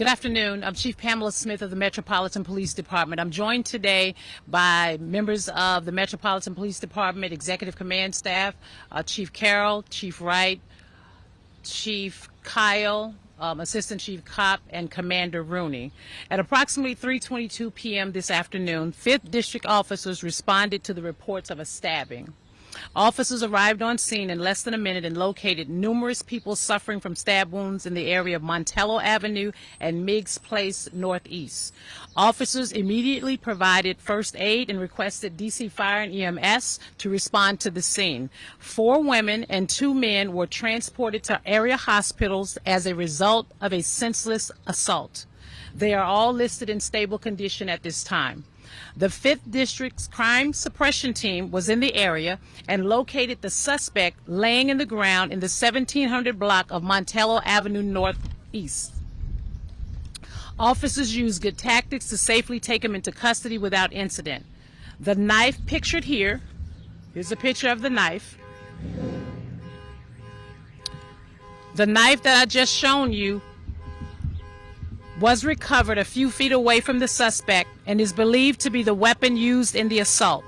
Good afternoon. I'm Chief Pamela Smith of the Metropolitan Police Department. I'm joined today by members of the Metropolitan Police Department Executive Command Staff, Chief Carroll, Chief Wright, Chief Kyle, Assistant Chief Kopp, and Commander Rooney. At approximately 3:22 p.m. this afternoon, 5th District officers responded to the reports of a stabbing. Officers arrived on scene in less than a minute and located numerous people suffering from stab wounds in the area of Montello Avenue and Meigs Place Northeast. Officers immediately provided first aid and requested DC Fire and EMS to respond to the scene. 4 women and 2 men were transported to area hospitals as a result of a senseless assault. They are all listed in stable condition at this time. The 5th District's crime suppression team was in the area and located the suspect laying in the ground in the 1700 block of Montello Avenue Northeast. Officers used good tactics to safely take him into custody without incident. The knife pictured here, here's a picture of the knife. The knife that I just shown you was recovered a few feet away from the suspect and is believed to be the weapon used in the assault.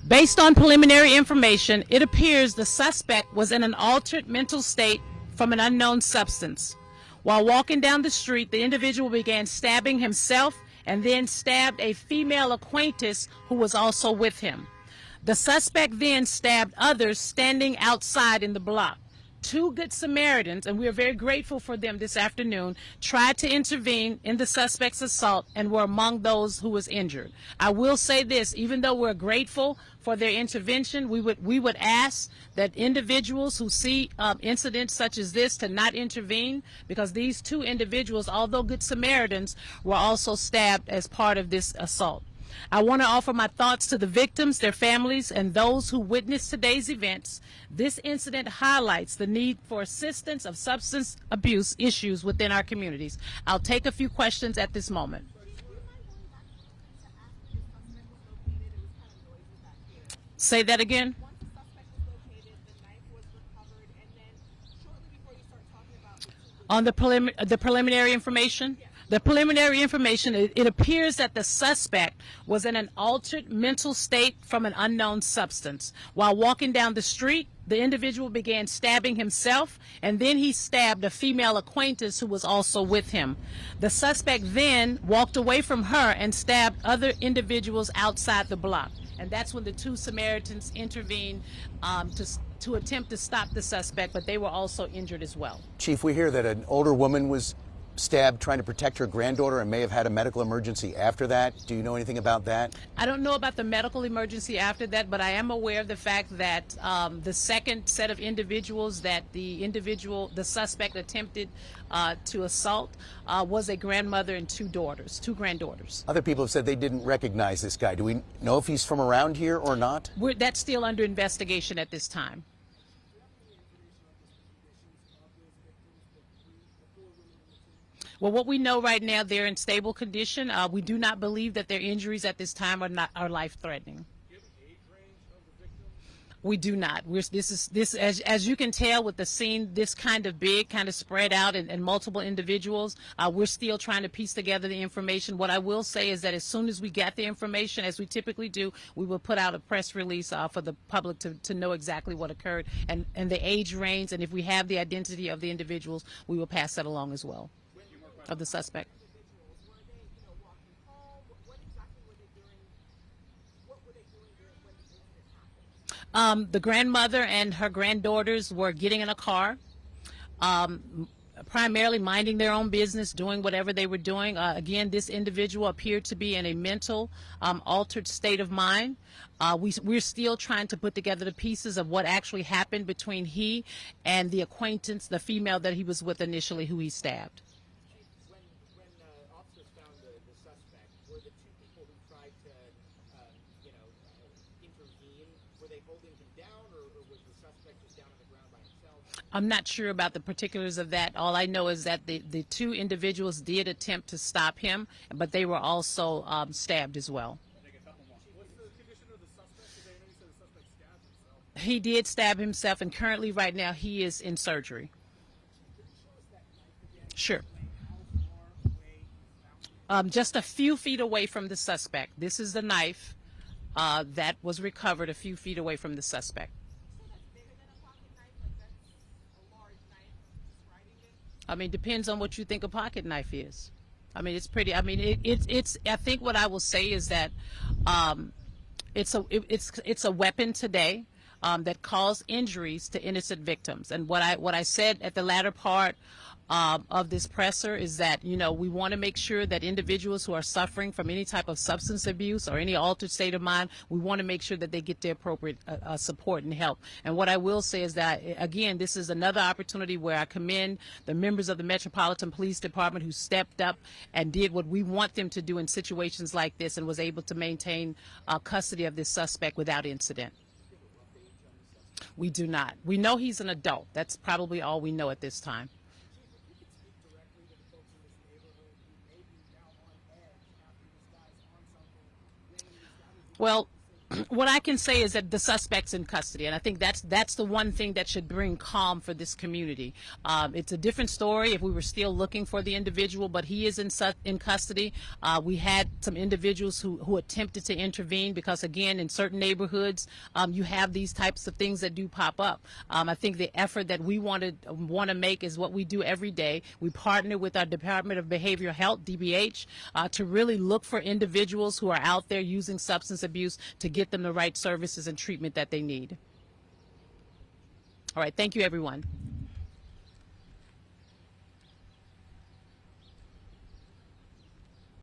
Based on preliminary information, it appears the suspect was in an altered mental state from an unknown substance. While walking down the street, the individual began stabbing himself and then stabbed a female acquaintance who was also with him. The suspect then stabbed others standing outside in the block. 2 Good Samaritans, and we are very grateful for them this afternoon, tried to intervene in the suspect's assault and were among those who was injured. I will say this, even though we're grateful for their intervention, we would ask that individuals who see incidents such as this to not intervene, because these 2 individuals, although Good Samaritans, were also stabbed as part of this assault. I want to offer my thoughts to the victims, their families, and those who witnessed today's events. This incident highlights the need for assistance of substance abuse issues within our communities. I'll take a few questions at this moment. Say that again. Once the suspect was located, the knife was recovered, and then shortly before you start talking about on the preliminary information. Yeah. The preliminary information, it appears that the suspect was in an altered mental state from an unknown substance. While walking down the street, the individual began stabbing himself, and then he stabbed a female acquaintance who was also with him. The suspect then walked away from her and stabbed other individuals outside the block. And that's when the 2 Samaritans intervened to attempt to stop the suspect, but they were also injured as well. Chief, we hear that an older woman was stabbed trying to protect her granddaughter and may have had a medical emergency after that. Do you know anything about that? I don't know about the medical emergency after that, but I am aware of the fact that the second set of individuals that the suspect attempted to assault was a grandmother and 2 granddaughters. Other people have said they didn't recognize this guy. Do we know if he's from around here or not? That's still under investigation at this time. Well, what we know right now, they're in stable condition. We do not believe that their injuries at this time are life-threatening. Do you have an age range of the victims? We do not. As you can tell with the scene, this kind of big, kind of spread out, and multiple individuals. We're still trying to piece together the information. What I will say is that as soon as we get the information, as we typically do, we will put out a press release for the public to know exactly what occurred and the age range. And if we have the identity of the individuals, we will pass that along as well. Of the suspect. The grandmother and her granddaughters were getting in a car, primarily minding their own business, doing whatever they were doing. Again, this individual appeared to be in a mental altered state of mind. We're still trying to put together the pieces of what actually happened between he and the acquaintance, the female that he was with initially, who he stabbed. I'm not sure about the particulars of that. All I know is that the 2 individuals did attempt to stop him, but they were also stabbed as well. What's the condition of the suspect today? I know you said the suspect stabbed himself. He did stab himself, and currently right now he is in surgery. Sure. just a few feet away from the suspect. This is the knife that was recovered a few feet away from the suspect. I mean, depends on what you think a pocket knife is. I mean, it's pretty. I mean, it's. I think what I will say is that it's a weapon today that caused injuries to innocent victims. And what I said at the latter part of this presser is that, you know, we want to make sure that individuals who are suffering from any type of substance abuse or any altered state of mind, we want to make sure that they get the appropriate support and help. And what I will say is that, again, this is another opportunity where I commend the members of the Metropolitan Police Department who stepped up and did what we want them to do in situations like this and was able to maintain custody of this suspect without incident. We do not. We know he's an adult. That's probably all we know at this time. Well, what I can say is that the suspect's in custody, and I think that's the one thing that should bring calm for this community. It's a different story if we were still looking for the individual, but he is in custody. We had some individuals who attempted to intervene because, again, in certain neighborhoods, you have these types of things that do pop up. I think the effort that we want to make is what we do every day. We partner with our Department of Behavioral Health, DBH, to really look for individuals who are out there using substance abuse to get them the right services and treatment that they need. All right, thank you, everyone.